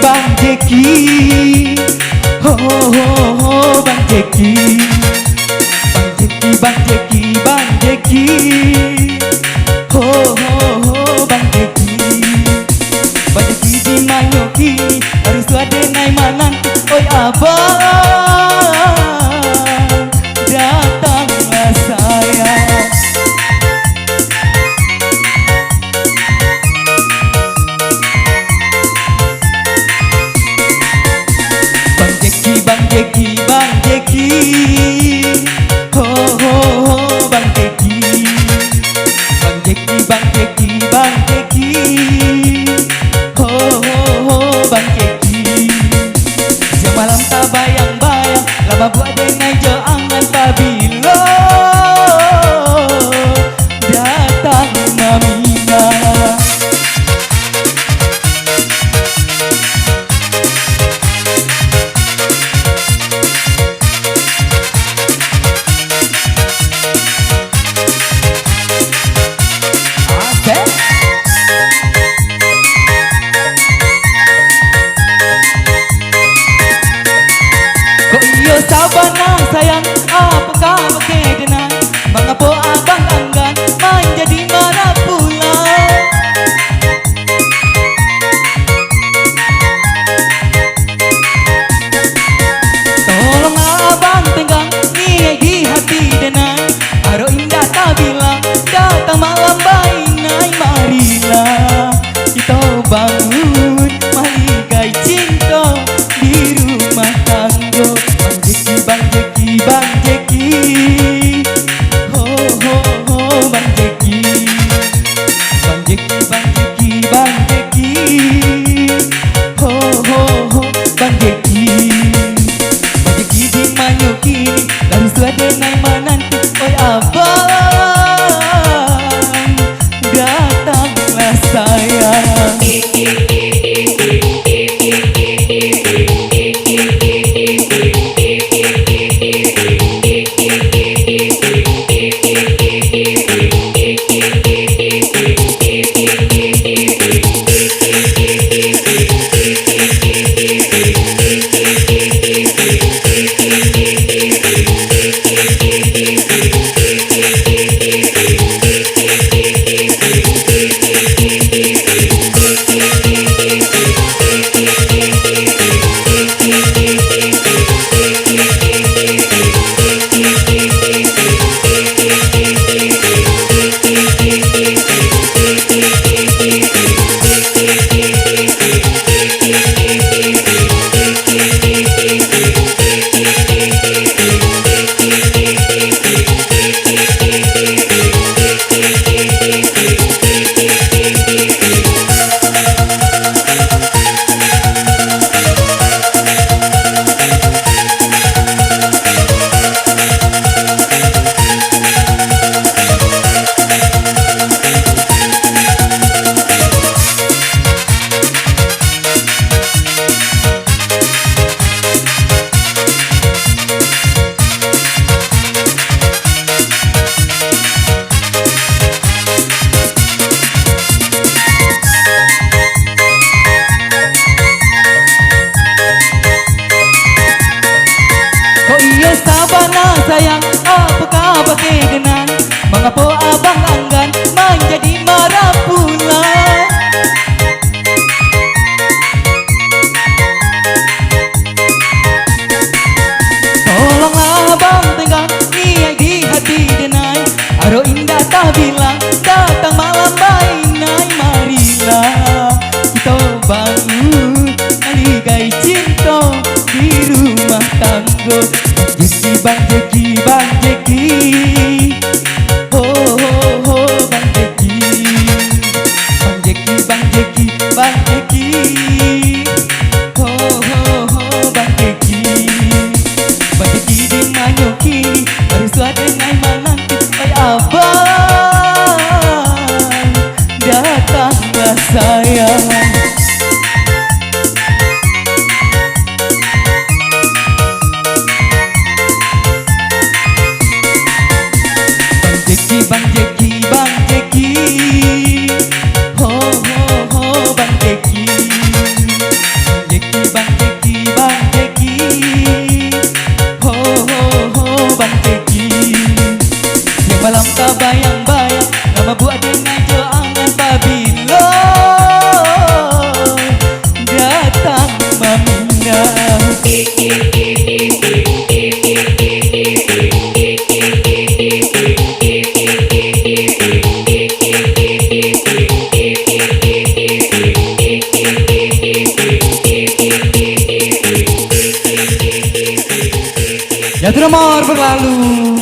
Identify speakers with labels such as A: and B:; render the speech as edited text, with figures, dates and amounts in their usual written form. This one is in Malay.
A: Bang Jeki, ho ho ho Bang Jeki, Bang Jeki, Bang Jeki, ho ho ho Bang Jeki. Bang Jeki di Mayoki, harus ada nai manang, oi abang, datanglah sayang. Bang Jeki, ho ho ho Bang Jeki, Bang Jeki, Bang Jeki, Bang Jeki, ho ho ho Bang Jeki. Siang malam tak bayang-bayang, lama buat dengai jo angan pabilo datang mamina. Sabanang sayang, apakah pakai denang? Mengapa abang enggan menjadi mana pula? Tolong abang tenggang niat di hati denang. Aro indah tak bilang datang malam bainai, marilah kita bangun maligai cinta di rumah tangga. Bang Jeki, Bang Jeki, ho ho ho Bang Jeki, Bang Jeki, Bang Jeki, Bang Jeki, ho ho ho Bang Jeki. Bang Jeki di Mayoki, lalu suada nai menanti, oi abang, datanglah sayang. tak bayang-bayang lama buat dengan doangan Babilo datang meminang. Ya Drummer berlalu.